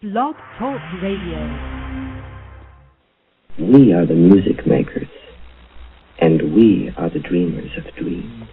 Blog Talk Radio. We are the music makers, and we are the dreamers of dreams.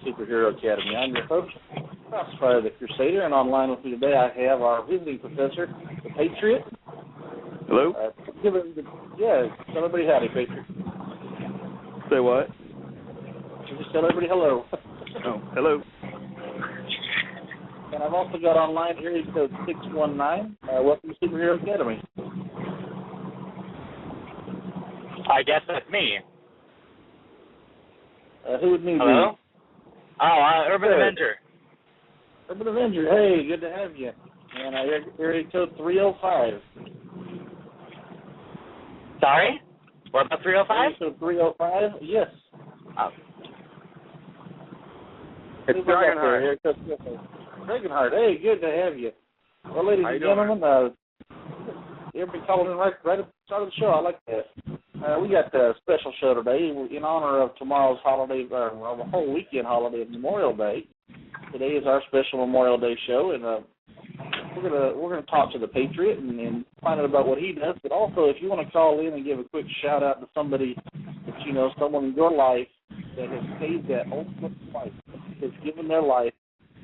Superhero Academy. I'm your host, Crossfire the Crusader, and online with me today I have our visiting professor, the Patriot. Hello? Tell everybody howdy, Patriot. Say what? Just tell everybody hello. Oh, hello. And I've also got online area code 619. Welcome to Superhero Academy. I guess that's me. Who would mean hello? Urban Avenger. Urban Avenger, hey, good to have you. And area code 305. Sorry? What about 305? Area code 305, yes. Oh. It's Dragonheart. Dragonheart, hey, good to have you. Well, ladies and gentlemen, everybody calling in right at the start of the show. I like that. We got a special show today in honor of tomorrow's holiday, or a whole weekend holiday of Memorial Day. Today is our special Memorial Day show, and we're gonna talk to the Patriot and find out about what he does. But also, if you want to call in and give a quick shout out to somebody that you know, someone in your life that has paid that ultimate price, has given their life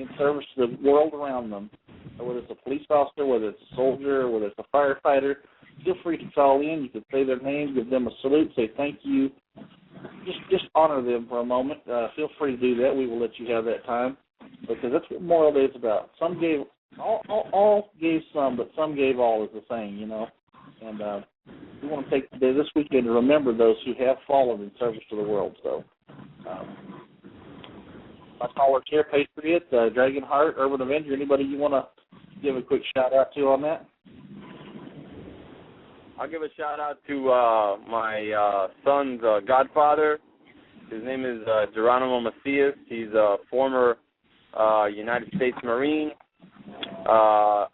in service to the world around them, whether it's a police officer, whether it's a soldier, whether it's a firefighter. Feel free to call in. You can say their name, give them a salute, say thank you. Just honor them for a moment. Feel free to do that. We will let you have that time because that's what Memorial Day is about. Some gave, all gave some, but some gave all is the saying, you know. And we want to take today, this weekend, to remember those who have fallen in service to the world. So, my callers here, Patriot, Dragonheart, Urban Avenger. Anybody you want to give a quick shout out to on that? I'll give a shout out to my son's godfather. His name is Geronimo Macias. He's a former United States Marine.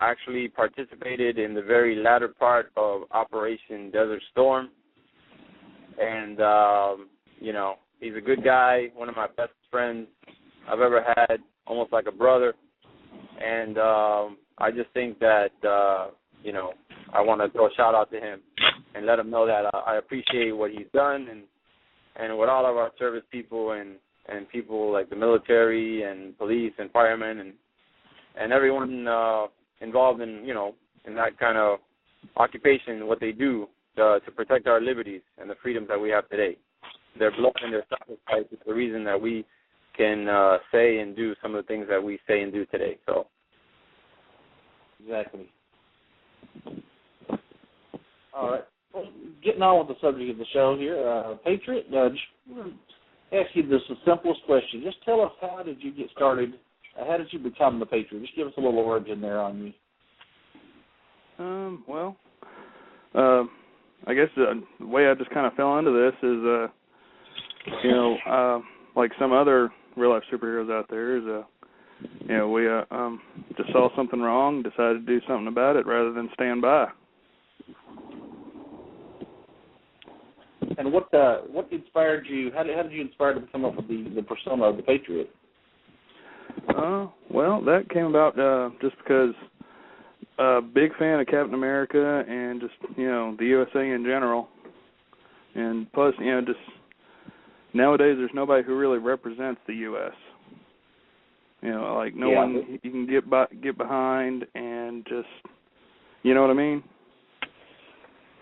Actually participated in the very latter part of Operation Desert Storm. And, he's a good guy, one of my best friends I've ever had, almost like a brother. And I just think that, I want to throw a shout-out to him and let him know that I appreciate what he's done and with all of our service people and people like the military and police and firemen and everyone involved in, in that kind of occupation, what they do to protect our liberties and the freedoms that we have today. Their blood and their sacrifice is the reason that we can say and do some of the things that we say and do today. So, exactly. All right. Well, getting on with the subject of the show here, Patriot, just ask you the simplest question. Just tell us, how did you get started? How did you become the Patriot? Just give us a little origin there on you. I guess the way I just kind of fell into this is, like some other real-life superheroes out there, is, we just saw something wrong, decided to do something about it rather than stand by. And what inspired you? How did you inspire to come up with the persona of the Patriot? Well, that came about just because big fan of Captain America and just, the USA in general. And plus, just nowadays there's nobody who really represents the U.S. Like no one you can get behind and just, you know what I mean?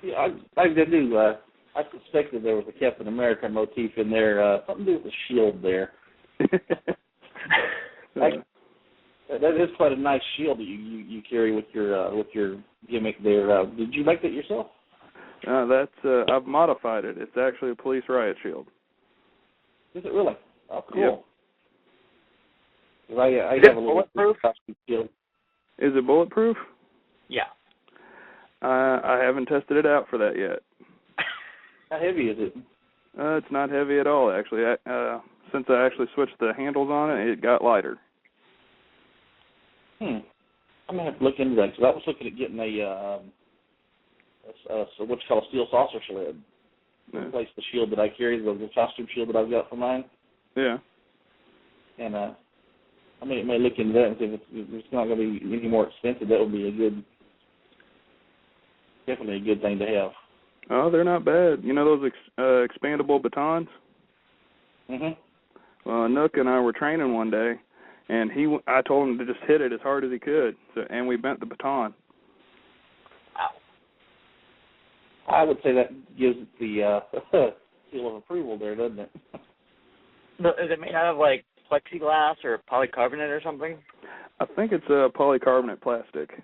Yeah, I do. I suspected there was a Captain America motif in there, something to do with the shield there. That is quite a nice shield that you carry with your gimmick there. Did you make that yourself? I've modified it. It's actually a police riot shield. Is it really? Oh, cool. Yep. I have a little costume shield. Is it bulletproof? Yeah. I haven't tested it out for that yet. How heavy is it? It's not heavy at all, actually. Since I actually switched the handles on it, it got lighter. I'm gonna have to look into that because I was looking at getting what's called a steel saucer sled. Replace the shield that I carry, the costume shield that I've got for mine. Yeah. And I may look into that and see if it's not going to be any more expensive. That would be definitely a good thing to have. Oh, they're not bad. You know those expandable batons? Mhm. Well, Nook and I were training one day, and I told him to just hit it as hard as he could, and we bent the baton. I would say that gives it the seal of approval there, doesn't it? Is it made out of, like, plexiglass or polycarbonate or something? I think it's a polycarbonate plastic.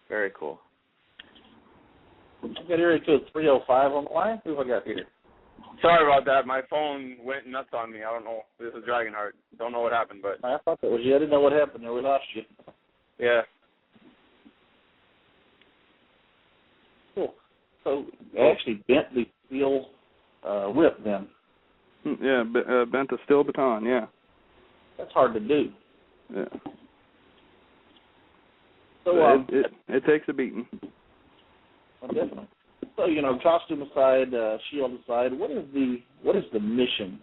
Very cool. I've got area code 305 on the line. Who have I got here? Sorry about that. My phone went nuts on me. I don't know. This is Dragonheart. Don't know what happened, but... I thought that was you. I didn't know what happened there. We lost you. Yeah. Cool. So you actually bent the steel whip then? Yeah, bent a steel baton, yeah. That's hard to do. Yeah. So it takes a beating. Well, definitely. So, costume aside, shield aside, what is the mission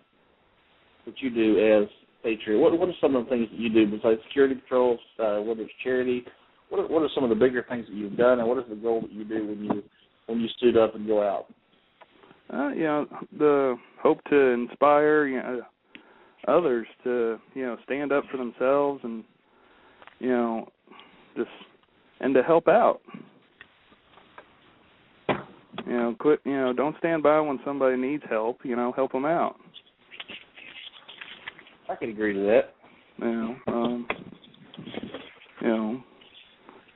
that you do as Patriot? What are some of the things that you do besides security patrols, whether it's charity? What are some of the bigger things that you've done, and what is the goal that you do when you suit up and go out? The hope to inspire, others to, stand up for themselves and, and to help out. Don't stand by when somebody needs help, help them out. I can agree to that.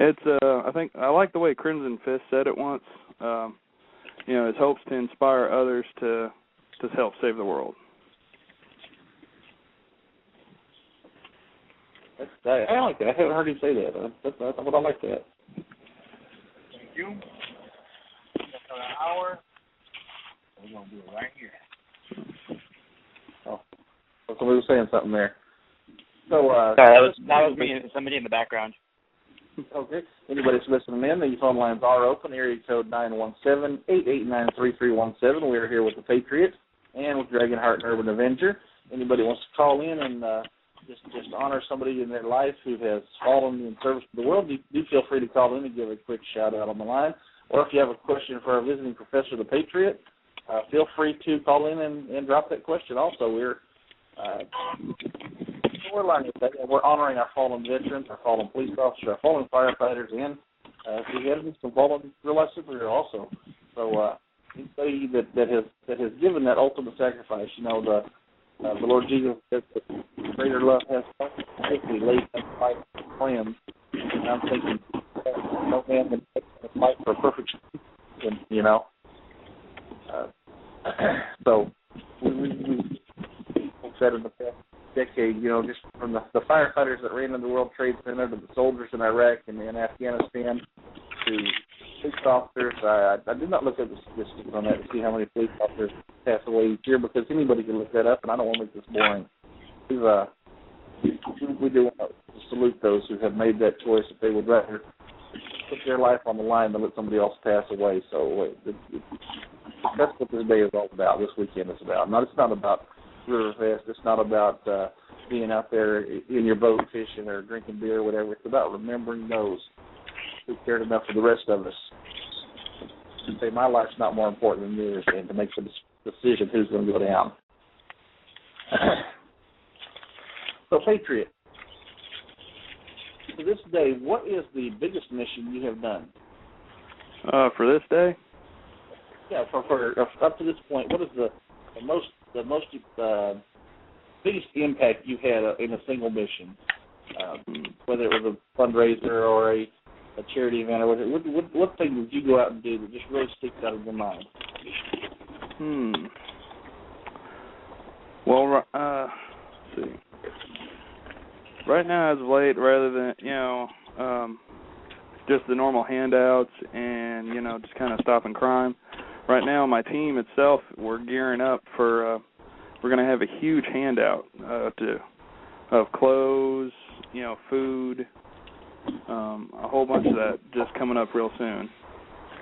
It's, I think, I like the way Crimson Fist said it once, his hopes to inspire others to help save the world. I like that. I haven't heard him say that. I like that. Thank you. For an hour. We're going to do it right here. Oh, somebody was saying something there. So, sorry, that was me, somebody in the background. Okay. Anybody that's listening in, the phone lines are open. Area code 917-889-3317. We are here with the Patriot and with Dragonheart and Urban Avenger. Anybody wants to call in and just honor somebody in their life who has fallen in service to the world, do feel free to call in and give a quick shout-out on the line. Or if you have a question for our visiting professor, the Patriot, feel free to call in and drop that question also. We're learning that we're honoring our fallen veterans, our fallen police officers, our fallen firefighters, and we have some fallen real-life superheroes also. So anybody that has given that ultimate sacrifice, the Lord Jesus says that greater love has particularly laid down fight for friends. And I'm thinking, no man can fight for perfect, So we said in the past decade, just from the firefighters that ran in the World Trade Center to the soldiers in Iraq and Afghanistan to police officers. I did not look at the statistics on that to see how many police officers pass away each year because anybody can look that up, and I don't want to make this boring. We do want to salute those who have made that choice if they would rather put their life on the line than let somebody else pass away. So that's what this day is all about, this weekend is about. It's not about Riverfest. It's not about being out there in your boat fishing or drinking beer or whatever. It's about remembering those who cared enough for the rest of us to say my life's not more important than yours, and to make the decision who's going to go down. So, Patriot, to this day, what is the biggest mission you have done? For this day? Yeah, for up to this point, what is the biggest impact you had in a single mission? Whether it was a fundraiser or a charity event, or what thing did you go out and do that just really sticks out of your mind? Well, let's see. Right now, as of late, rather than just the normal handouts and just kind of stopping crime, right now my team itself, we're gearing up for. We're going to have a huge handout of clothes, food, a whole bunch of that just coming up real soon.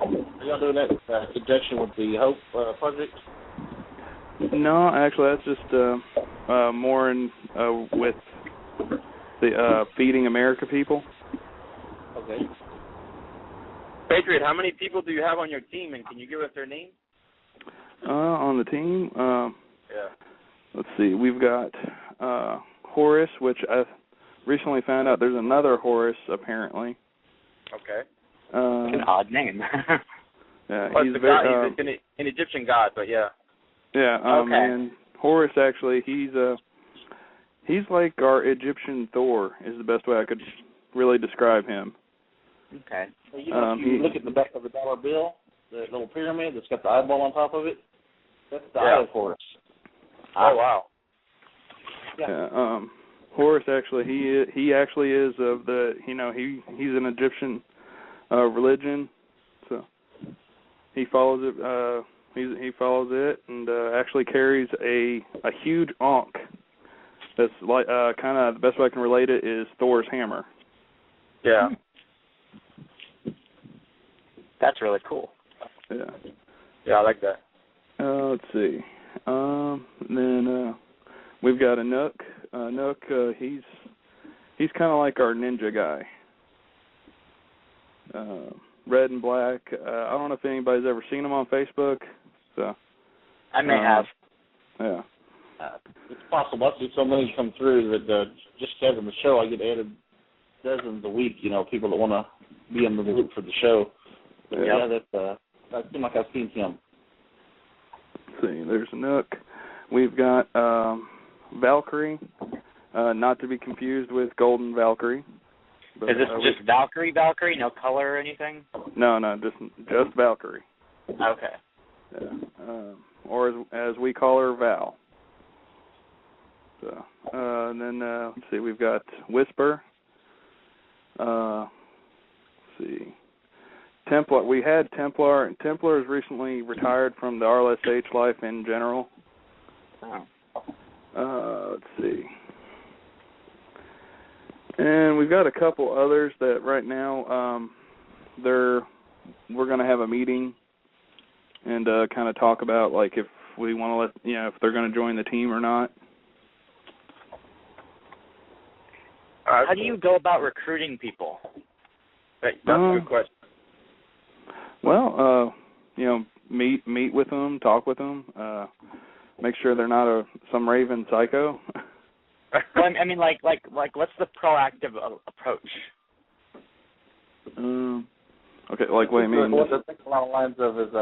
Are y'all doing that in conjunction with the Hope Project? No, actually, that's just more with the Feeding America people. Okay. Patriot, how many people do you have on your team, and can you give us their names? On the team? Yeah. Let's see. We've got Horace, which I recently found out there's another Horace, apparently. Okay. An odd name. Yeah, well, he's he's an Egyptian god, but yeah. Yeah, okay. And Horace, actually, he's like our Egyptian Thor, is the best way I could really describe him. Okay. Well, if you look at the back of the dollar bill, the little pyramid that's got the eyeball on top of it, that's the eye of Horus. Oh, wow. Yeah. Horus, actually, he actually is of the, he's an Egyptian religion, so he follows it. He follows it, and actually carries a huge ankh. That's like kind of the best way I can relate it is Thor's hammer. Yeah. That's really cool. Yeah. Yeah, I like that. Let's see. Then we've got a Nook. Nook, he's kind of like our ninja guy. Red and black. I don't know if anybody's ever seen him on Facebook. So I may have. Yeah. It's possible. I see so many come through that just having the show, I get added dozens a week. People that want to be in the loop for the show. But that seems like I've seen him. Let's see, there's Nook. We've got Valkyrie, not to be confused with Golden Valkyrie. But, is this just Valkyrie, no color or anything? No, just Valkyrie. Okay. Yeah. Or as we call her, Val. So, and then let's see, we've got Whisper. Let's see, Templar. We had Templar, and Templar has recently retired from the RLSH life in general. Oh. Let's see. And we've got a couple others that right now we're going to have a meeting and kind of talk about like if we want to if they're going to join the team or not. How do you go about recruiting people? That's a good question. Well, meet with them, talk with them, make sure they're not some raving psycho. Well, I mean, like, what's the proactive approach? Okay, like what do you mean? What I think along the lines of is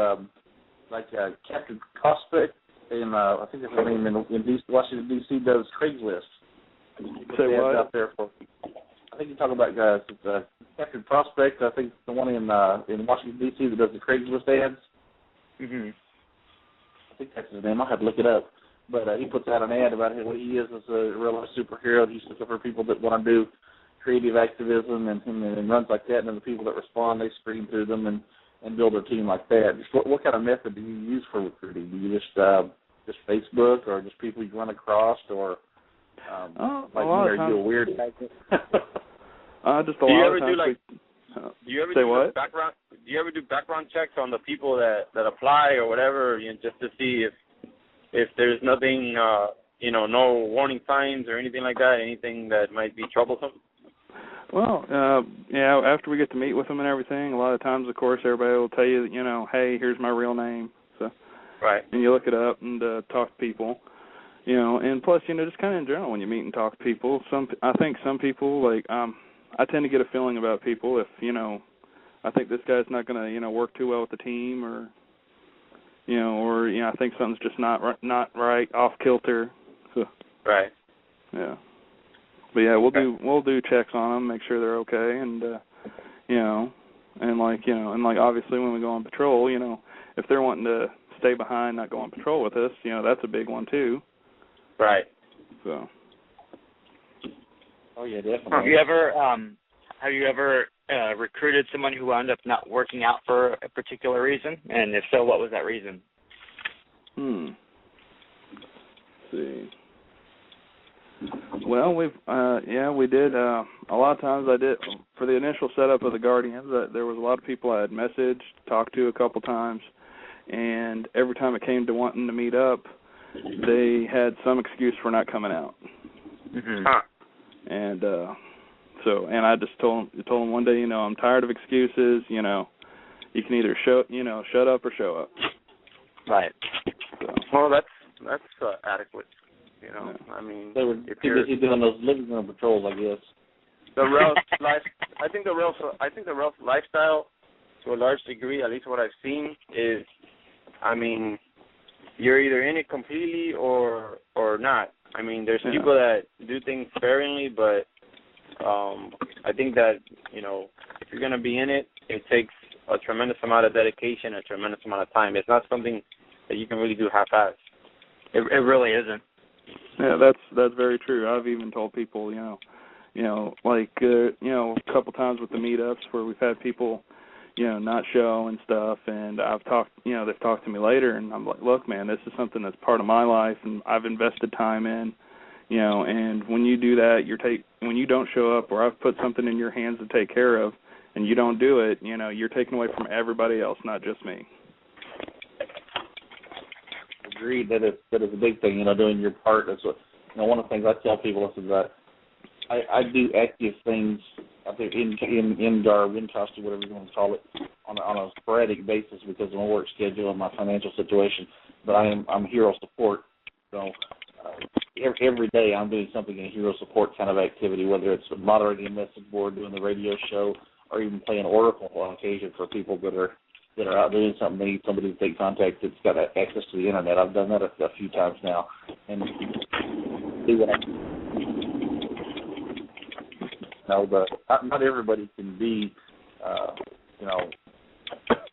Captain Crossfire, and I think his name in Washington D.C. does Craigslist. Say what? Out there for, I think you're talking about guys. It's Captain Prospect. I think the one in Washington D.C. that does the Craigslist ads. Mhm. I think that's his name. I'll have to look it up. But he puts out an ad about what he is as a real-life superhero. He's looking for people that want to do creative activism and runs like that. And then the people that respond, they screen through them and build a team like that. Just what kind of method do you use for recruiting? Do you just Facebook or just people you run across or are you a weird type? Just a lot of times. Do you ever say do what? background? Do you ever do background checks on the people that apply or whatever, just to see if there's nothing no warning signs or anything like that? Anything that might be troublesome? Well, after we get to meet with them and everything, a lot of times, of course, everybody will tell you, hey, here's my real name. So, right. And you look it up and talk to people, and plus, just kind of in general, when you meet and talk to people, I think some people, like, I tend to get a feeling about people if, I think this guy's not going to, work too well with the team, or, I think something's just not right, off kilter. So, right. Yeah. But yeah, we'll do checks on them, make sure they're okay, and and obviously when we go on patrol, if they're wanting to stay behind, not go on patrol with us, that's a big one too. Right. So. Oh yeah, definitely. Have you ever recruited someone who wound up not working out for a particular reason? And if so, what was that reason? Let's see. Well, we did. A lot of times I did, for the initial setup of the Guardians, there was a lot of people I had messaged, talked to a couple times, and every time it came to wanting to meet up, they had some excuse for not coming out. Mm-hmm. And and I just told them one day, I'm tired of excuses. You can either shut up or show up. Right. So. Well, that's adequate. I mean, they were too busy doing those living room patrols, I guess. The Ralph life, I think the Ralph lifestyle, to a large degree, at least what I've seen, is, I mean, you're either in it completely or not. I mean, there's people that do things sparingly, but I think that if you're gonna be in it, it takes a tremendous amount of dedication, a tremendous amount of time. It's not something that you can really do half-assed. It really isn't. Yeah, that's very true. I've even told people, a couple times with the meetups where we've had people, not show and stuff, and I've talked, they've talked to me later, and I'm like, look, man, this is something that's part of my life, and I've invested time in, and when you do that, when you don't show up, or I've put something in your hands to take care of, and you don't do it, you're taking away from everybody else, not just me. Agreed. That is a big thing. Doing your part. That's what one of the things I tell people is that I do active things. I think in our wind costume, whatever you want to call it, on a sporadic basis because of my work schedule and my financial situation. But I'm hero support. So every day I'm doing something in hero support kind of activity, whether it's moderating a message board, doing the radio show, or even playing Oracle on occasion for people that are out doing something, they need somebody to take contact that's got access to the internet. I've done that a few times now, and do what I can. But not everybody can be,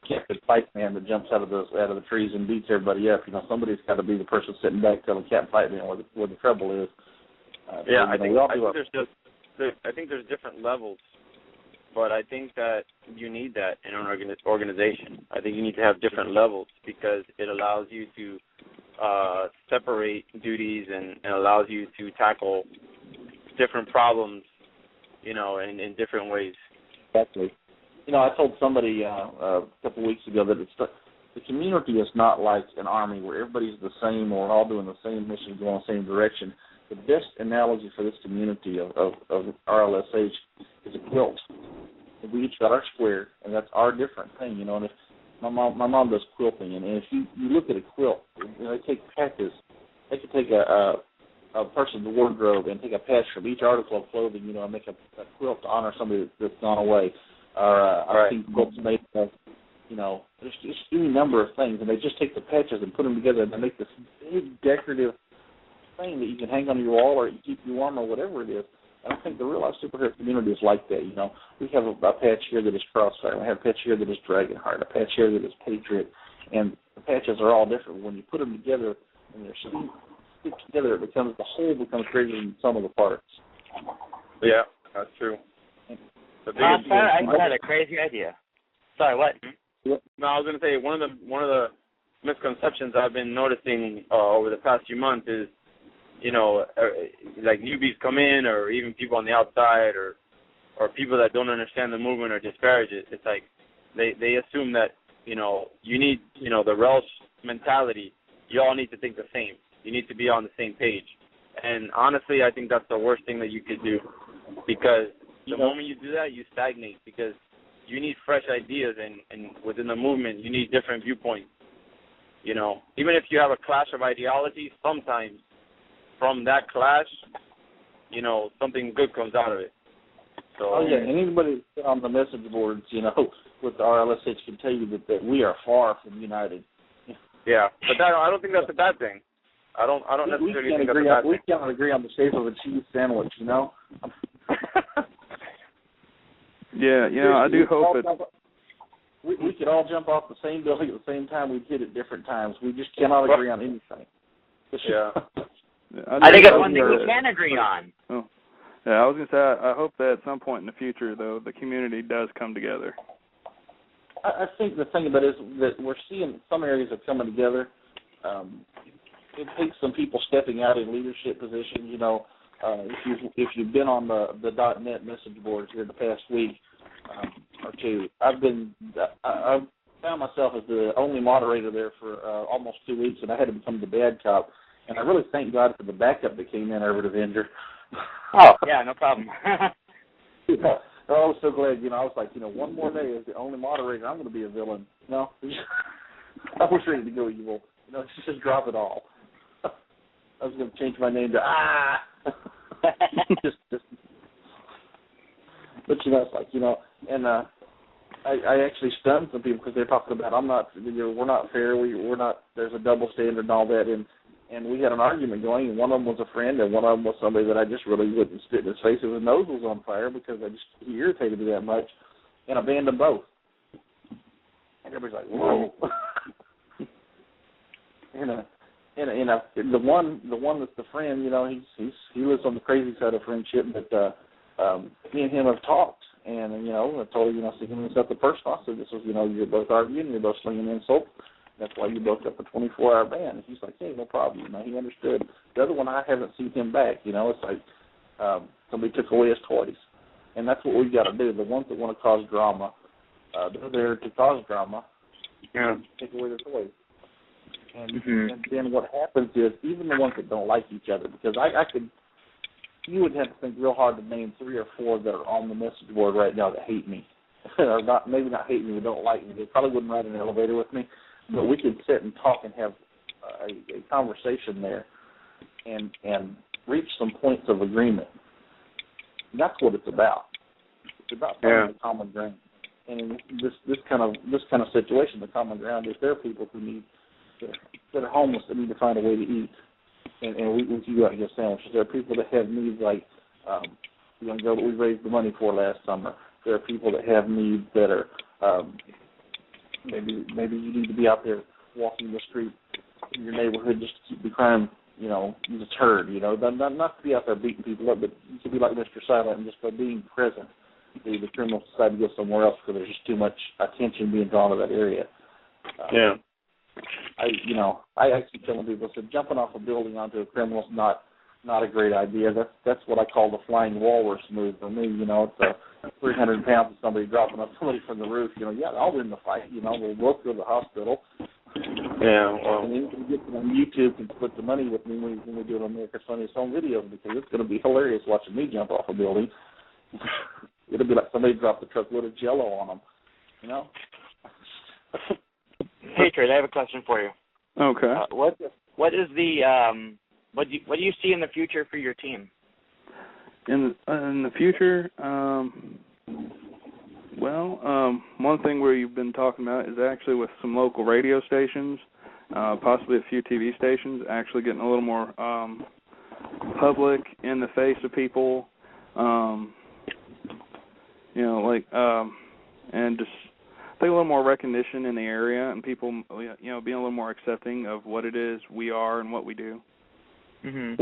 Captain Pipe Man that jumps out of the trees and beats everybody up. Somebody's got to be the person sitting back telling Captain Pipe Man where the trouble is. I think there's different levels. But I think that you need that in an organization. I think you need to have different levels because it allows you to separate duties and allows you to tackle different problems, in different ways. Exactly. I told somebody a couple of weeks ago that the community is not like an army where everybody's the same or all doing the same mission, going the same direction. The best analogy for this community of RLSH is a quilt. We each got our square, and that's our different thing, And if my mom does quilting, and if you look at a quilt, they take patches. They could take a person's wardrobe and take a patch from each article of clothing, and make a quilt to honor somebody that's gone away. Or I've seen quilts made of, there's just any number of things, and they just take the patches and put them together, and they make this big decorative thing that you can hang on your wall or keep you warm or whatever it is. And I think the real-life superhero community is like that, We have a patch here that is Crossfire. We have a patch here that is Dragonheart, a patch here that is Patriot. And the patches are all different. When you put them together and they're stick together, the whole becomes greater than some of the parts. Yeah, that's true. I had a crazy idea. Sorry, what? No, I was going to say one of the misconceptions I've been noticing over the past few months is, like newbies come in, or even people on the outside, or people that don't understand the movement or disparage it. It's like they assume that you need the RLSH mentality. You all need to think the same. You need to be on the same page. And honestly, I think that's the worst thing that you could do, because the moment you do that, you stagnate, because you need fresh ideas, and within the movement, you need different viewpoints. You know, even if you have a clash of ideology, sometimes from that clash, you know, something good comes out of it. So, oh, yeah, and anybody on the message boards, you know, with the RLSH can tell you that we are far from united. Yeah, but I don't think that's a bad thing. I don't necessarily think that's a bad thing. We cannot agree on the shape of a cheese sandwich, you know? Yeah, you know, I do hope it. We could all jump off the same building at the same time. We'd hit at different times. We just cannot agree on anything. Yeah. I think it's one thing we can agree on. Oh. Yeah, I was going to say, I hope that at some point in the future, though, the community does come together. I think the thing about it is that we're seeing some areas are coming together. It takes some people stepping out in leadership positions. You know, if you've been on the .net message boards here the past week or two, I've found myself as the only moderator there for almost 2 weeks, and I had to become the bad cop. And I really thank God for the backup that came in over to Avenger. Oh, yeah, no problem. Yeah. I was so glad, you know, I was like, you know, one more day as the only moderator, I'm going to be a villain. You know, I was ready to go evil. You know, just drop it all. I was going to change my name to just. But you know, it's like, you know, and I actually stunned some people because they're talking about we're not fair, we're not. There's a double standard and all that, and we had an argument going, and one of them was a friend, and one of them was somebody that I just really wouldn't spit in his face if his nose was on fire because he irritated me that much, and I banned them both. And everybody's like, whoa. And the one that's the friend, you know, he lives on the crazy side of friendship, but me and him have talked, and you know, I told him, you know, so him himself the personal. I said, this was, you know, you're both arguing, you're both slinging insults. That's why you both got the 24-hour ban. And he's like, hey, no problem. You know, he understood. The other one, I haven't seen him back. You know, it's like somebody took away his toys. And that's what we've got to do. The ones that want to cause drama, they're there to cause drama. Yeah. Take away their toys. And then what happens is even the ones that don't like each other, because you would have to think real hard to name 3 or 4 that are on the message board right now that hate me. Or maybe not hate me, but don't like me. They probably wouldn't ride in an elevator with me. But we could sit and talk and have a conversation there and reach some points of agreement. And that's what it's about. It's about finding a common ground. And in this kind of situation, the common ground is there are people who that are homeless that need to find a way to eat. And we can go out and get sandwiches. There are people that have needs like the young girl that we raised the money for last summer. There are people that have needs that are maybe you need to be out there walking the street in your neighborhood just to keep the crime, you know, deterred. You know, not to be out there beating people up, but you can be like Mr. Silent and just by being present, the criminals decide to go somewhere else because there's just too much attention being drawn to that area. I keep telling people, I said, jumping off a building onto a criminal is not a great idea. That's what I call the flying walrus move for me. You know, it's 300 pounds of somebody dropping up somebody from the roof. You know, yeah, I'll win the fight. You know, we'll both go to the hospital. Yeah, well. And then you can get on YouTube and split the money with me when we do it on America's Funniest Home Videos, because it's going to be hilarious watching me jump off a building. It'll be like somebody dropped a truckload of Jell-O on them. You know. Patriot, I have a question for you. Okay. What is the what do you see in the future for your team? In the future, one thing we've been talking about is actually with some local radio stations, possibly a few TV stations, actually getting a little more public in the face of people, and just I think a little more recognition in the area and people, you know, being a little more accepting of what it is we are and what we do. Mm-hmm.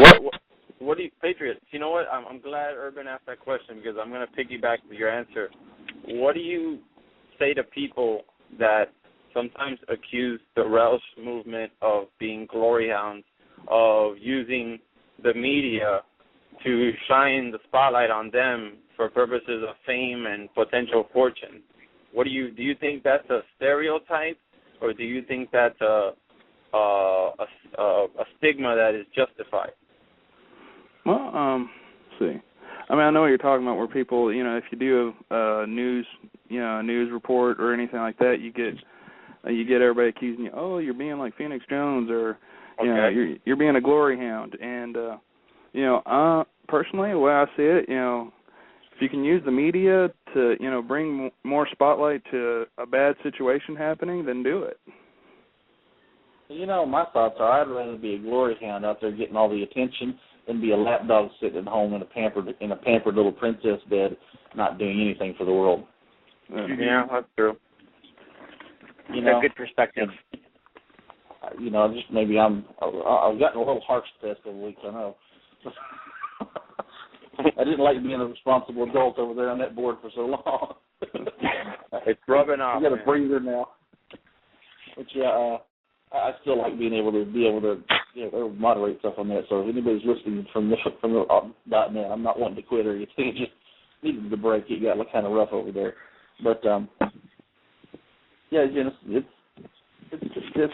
What do you, Patriots? You know what? I'm glad Urban asked that question because I'm going to piggyback to your answer. What do you say to people that sometimes accuse the RLSH movement of being glory hounds, of using the media to shine the spotlight on them for purposes of fame and potential fortune? What do you think that's a stereotype, or do you think that's a stigma that is justified. Well, let's see. I mean, I know what you're talking about, where people, if you do a news report or anything like that, you get everybody accusing you, oh, you're being like Phoenix Jones, or you're being a glory hound. And personally, the way I see it, if you can use the media to bring more spotlight to a bad situation happening, then do it. My thoughts are, I'd rather be a glory hound out there getting all the attention than be a lapdog sitting at home in a pampered little princess bed, not doing anything for the world. Yeah, that's true. A good perspective. Just maybe I've gotten a little harsh the past couple weeks, I know. I didn't like being a responsible adult over there on that board for so long. It's rubbing off. I got a breather now. But I still like being able to moderate stuff on that. So if anybody's listening from the .net, I'm not wanting to quit or anything. It just needed the break. It got kind of rough over there. But it's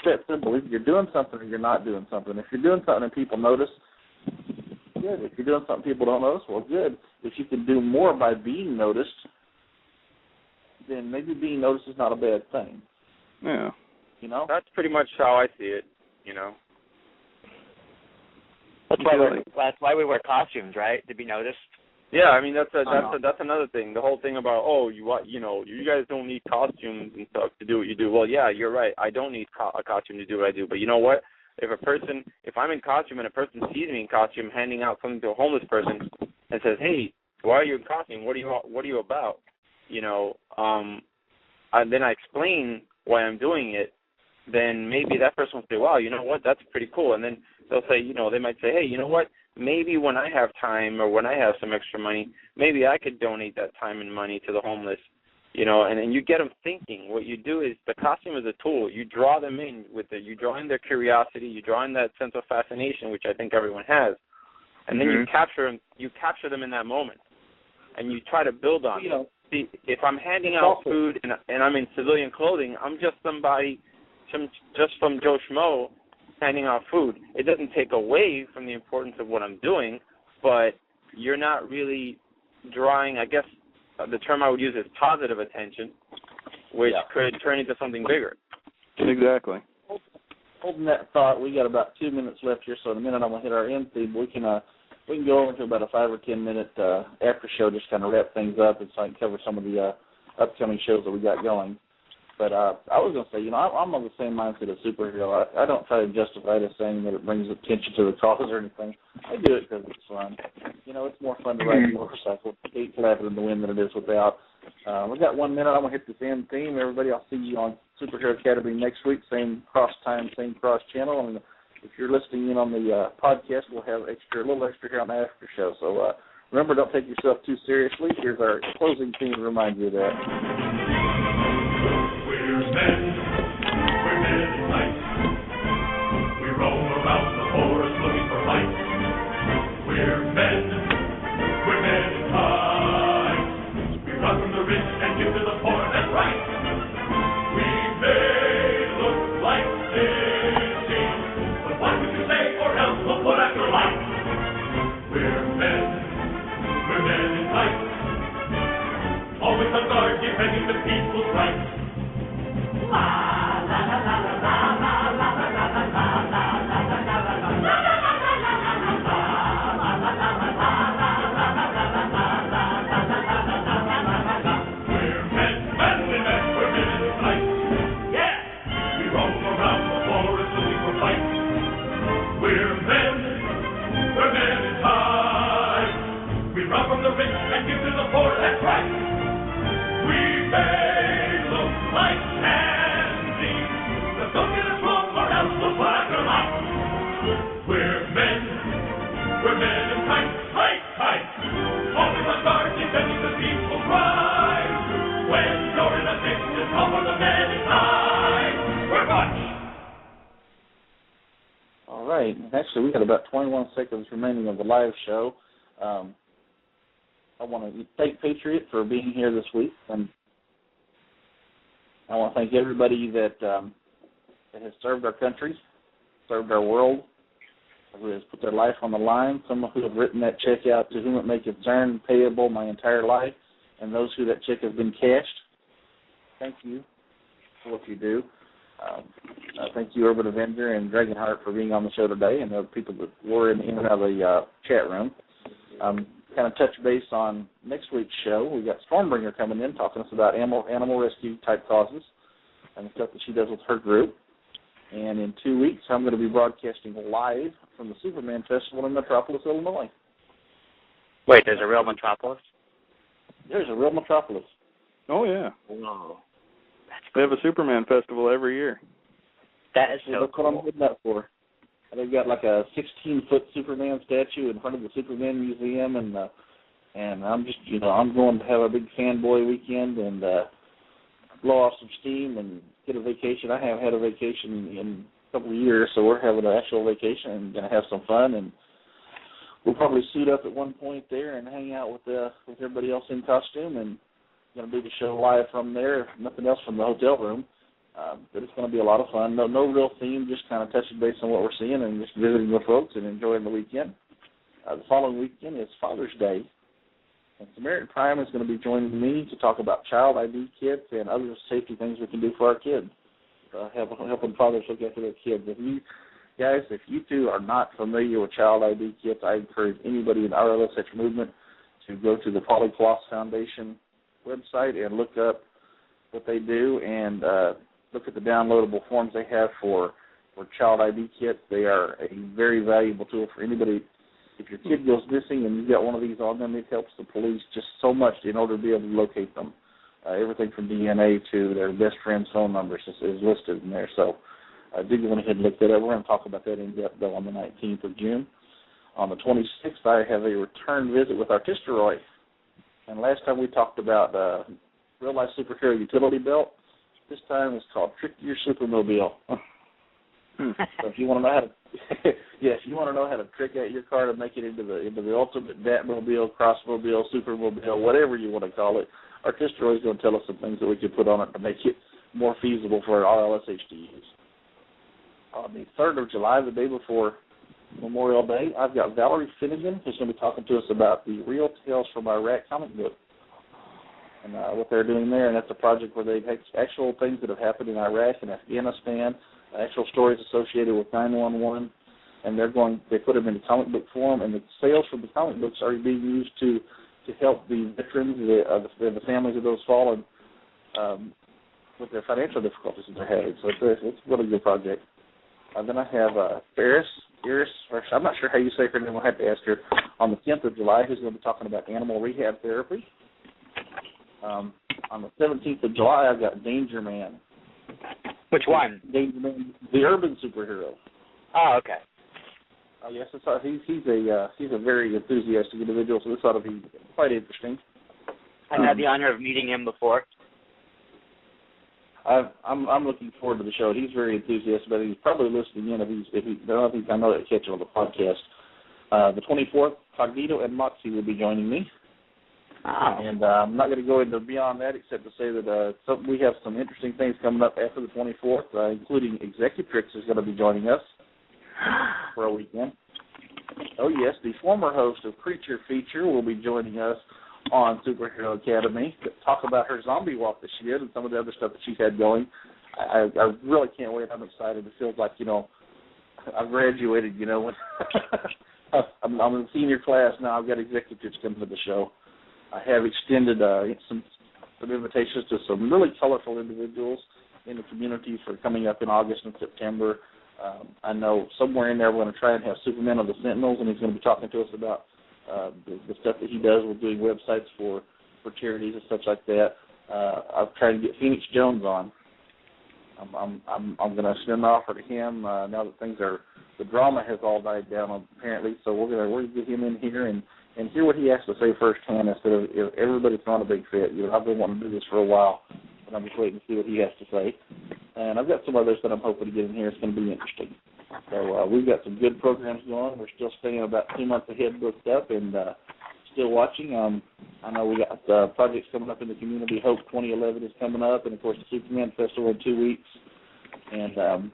that simple. If you're doing something or you're not doing something. If you're doing something and people notice, good. If you're doing something people don't notice, well, good. If you can do more by being noticed, then maybe being noticed is not a bad thing. Yeah. That's pretty much how I see it. That's why we wear costumes, right? To be noticed. Yeah, I mean that's another thing. The whole thing about you guys don't need costumes and stuff to do what you do. Well, yeah, you're right. I don't need a costume to do what I do. But you know what? If I'm in costume and a person sees me in costume, handing out something to a homeless person and says, "Hey, why are you in costume? What are you about?" And then I explain why I'm doing it. Then maybe that person will say, "Wow, you know what? That's pretty cool." And then they'll say, they might say, "Hey, you know what? Maybe when I have time or when I have some extra money, maybe I could donate that time and money to the homeless." And then you get them thinking. What you do is the costume is a tool. You draw them in with it. You draw in their curiosity. You draw in that sense of fascination, which I think everyone has. And then you capture them in that moment, and you try to build on it. See, if I'm handing out food and I'm in civilian clothing, I'm just somebody, just from Joe Schmo, handing out food. It doesn't take away from the importance of what I'm doing, but you're not really drawing, I guess the term I would use is positive attention, which could turn into something bigger. Exactly. Holding that thought, we got about 2 minutes left here, so in a minute I'm going to hit our end theme. We can go over to about a 5 or 10 minute after show, just kind of wrap things up and so I can cover some of the upcoming shows that we got going. But I was going to say, I'm on the same mindset of superhero. I don't try to justify it as saying that it brings attention to the cause or anything. I do it because it's fun. It's more fun to ride a motorcycle, skate flapping in the wind than it is without. We got 1 minute. I'm going to hit this end theme. Everybody, I'll see you on Superhero Academy next week. Same cross time, same cross channel. And if you're listening in on the podcast, we'll have a little extra here on the after show. So remember, don't take yourself too seriously. Here's our closing theme to remind you of that. We're men in light. We roam around the forest looking for light. We're men in tight. We run from the rich and give to the poor, that's right. We may look like cities, but what would you say, or else we'll put out your light. We're men in tight. Always on guard, defending the people's rights. All right. Actually, we got about 21 seconds remaining of the live show. I want to thank Patriot for being here this week, and I want to thank everybody that has served our country served our world, who has put their life on the line, some who have written that check out to whom it may concern, payable my entire life, and those who that check has been cashed. Thank you for what you do. Thank you, Urban Avenger and Dragonheart, for being on the show today, and the people that were in and out of the chat room. Kind of touch base on next week's show. We got Stormbringer coming in, talking to us about animal rescue type causes and the stuff that she does with her group. And in 2 weeks, I'm going to be broadcasting live from the Superman Festival in Metropolis, Illinois. Wait, there's a real Metropolis? There's a real Metropolis. Oh, yeah. Whoa. They have a Superman festival every year. That is so That's cool. what I'm hitting up for. They've got like a 16-foot Superman statue in front of the Superman Museum, and I'm just, I'm going to have a big fanboy weekend and blow off some steam and get a vacation. I haven't had a vacation in a couple of years, so we're having an actual vacation and going to have some fun. And we'll probably suit up at one point there and hang out with everybody else in costume, and going to do the show live from there, if nothing else from the hotel room. But it's going to be a lot of fun. No real theme, just kind of touching base on what we're seeing and just visiting with folks and enjoying the weekend. The following weekend is Father's Day, and Samaritan Prime is going to be joining me to talk about child ID kits and other safety things we can do for our kids, helping fathers look after their kids. If you two are not familiar with child ID kits, I encourage anybody in the RLSH movement to go to the Polycloth Foundation website and look up what they do and look at the downloadable forms they have for child ID kits. They are a very valuable tool for anybody. If your kid goes missing and you've got one of these on them, it helps the police just so much in order to be able to locate them. Everything from DNA to their best friend's phone numbers is listed in there. So do go ahead and look that up. We're going to talk about that in depth, though, on the 19th of June. On the 26th, I have a return visit with Artisteroy. And last time we talked about real-life superhero utility belt. This time it's called Trick Your Supermobile. So if you want to know how to, if you want to know how to trick out your car to make it into the ultimate Batmobile, Crossmobile, Supermobile, whatever you want to call it, Artisteroy is going to tell us some things that we can put on it to make it more feasible for our RLSH to use. On the 3rd of July, the day before Memorial Day, I've got Valerie Finnegan, who's going to be talking to us about the Real Tales from Iraq comic book and what they're doing there. And that's a project where they take actual things that have happened in Iraq and Afghanistan, actual stories associated with 9/11, and they put them into comic book form, and the sales from the comic books are being used to help the veterans, the families of those fallen, with their financial difficulties that they're having. So it's a really good project. Then I have Iris, I'm not sure how you say her name, I'll have to ask her, on the 10th of July, who's going to be talking about animal rehab therapy. On the 17th of July, I've got Danger Man. Which one? Danger Man, the urban superhero. Oh, okay. Yes, he's a very enthusiastic individual, so this ought to be quite interesting. I've had the honor of meeting him before. I'm looking forward to the show. He's very enthusiastic, but he's probably listening in I know that catch it on the podcast. The 24th, Cognito and Moxie will be joining me. Oh. And I'm not going to go into beyond that except to say that we have some interesting things coming up after the 24th, including Executrix is going to be joining us for a weekend. Oh, yes, the former host of Creature Feature will be joining us on Superhero Academy to talk about her zombie walk that she did and some of the other stuff that she's had going. I really can't wait. I'm excited. It feels like, I've graduated, when I'm in senior class now. I've got Executives coming to the show. I have extended some invitations to some really colorful individuals in the community for coming up in August and September. I know somewhere in there we're going to try and have Superman of the Sentinels, and he's going to be talking to us about the stuff that he does with doing websites for charities and such like that. I've tried to get Phoenix Jones on. I'm going to send an offer to him now that the drama has all died down apparently. So we're going to get him in here and hear what he has to say firsthand instead of everybody throwing a big fit. I've been wanting to do this for a while, and I'm just waiting to see what he has to say. And I've got some others that I'm hoping to get in here. It's going to be interesting. So we've got some good programs going. We're still staying about 2 months ahead booked up and still watching. I know we got projects coming up in the community. Hope 2011 is coming up, and, of course, the Superman Festival in 2 weeks. And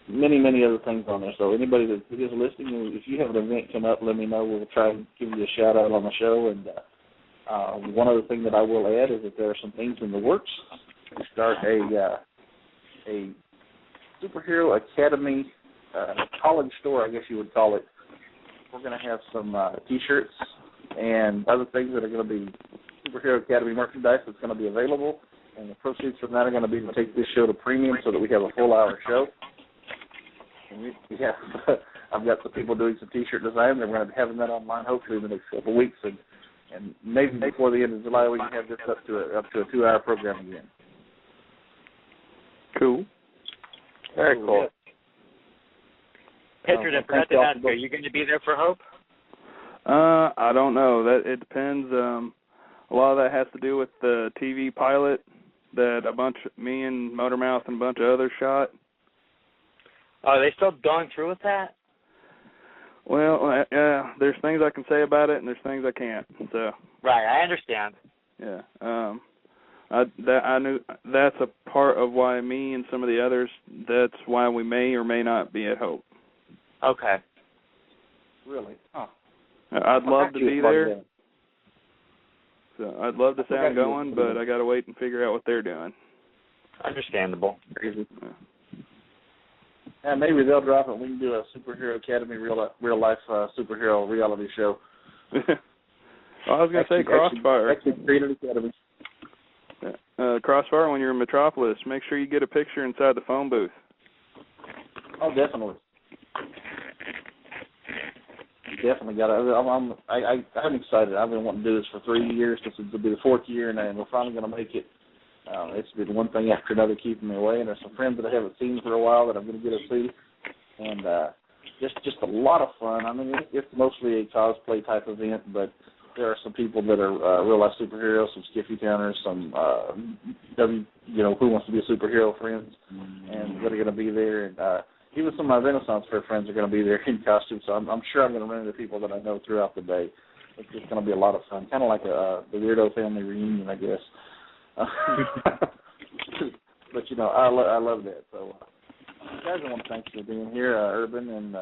many other things on there. So anybody that is listening, if you have an event come up, let me know. We'll try and give you a shout out on the show. And one other thing that I will add is that there are some things in the works. We start a superhero academy college store, I guess you would call it. We're going to have some T-shirts and other things that are going to be Superhero Academy merchandise that's going to be available, and the proceeds from that are going to be to take this show to premium so that we have a full-hour show. And I've got some people doing some T-shirt design. They're going to be having that online hopefully in the next couple of weeks, and maybe before the end of July we can have this up to a 2-hour program again. Cool. Very cool. Patriot, I forgot to ask, are you going to be there for Hope? I don't know. That it depends. A lot of that has to do with the TV pilot that me and Motormouth and a bunch of others shot. Are they still going through with that? Well, there's things I can say about it, and there's things I can't. So. Right, I understand. Yeah. I knew that's a part of why me and some of the others. That's why we may or may not be at Hope. Okay. Really? Huh. I'd love to be there. So I'd love to say I'm going, but I got to wait and figure out what they're doing. Understandable. Crazy. And maybe they'll drop it. We can do a Superhero Academy real life superhero reality show. I was going to say Crossfire. Actually created Academy. Crossfire, when you're in Metropolis, make sure you get a picture inside the phone booth. Oh, definitely. Definitely got it. I'm excited. I've been wanting to do this for 3 years. This will be the 4th year, and we're finally going to make it. It's been one thing after another keeping me away, and there's some friends that I haven't seen for a while that I'm going to get to see, and just a lot of fun. I mean, it's mostly a cosplay type event, but there are some people that are real life superheroes, some Skiffy Towners, some Who Wants to Be a Superhero friends, and that are going to be there, and even some of my Renaissance Fair friends are going to be there in costume, so I'm sure I'm going to run into people that I know throughout the day. It's just going to be a lot of fun, kind of like the Weirdo family reunion, I guess. But I love that. So, guys, I want to thank you for being here, Urban and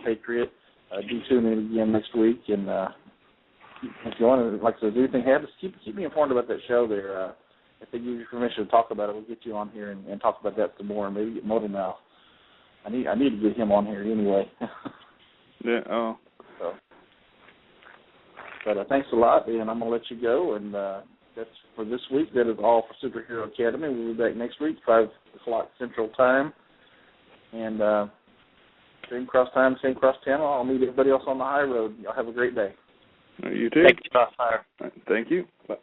Patriot. Do tune in again next week, and if you want to, like I said, do anything happens, keep me informed about that show there. If they give you permission to talk about it, we'll get you on here and talk about that some more, and maybe get Motormouth. I need to get him on here anyway. Yeah. Oh. So, but thanks a lot, and I'm gonna let you go. And that's for this week. That is all for Superhero Academy. We'll be back next week, 5 o'clock Central Time, and same cross time, same cross channel. I'll meet everybody else on the high road. Y'all have a great day. You too. Thank you, Crossfire. Thank you. Bye.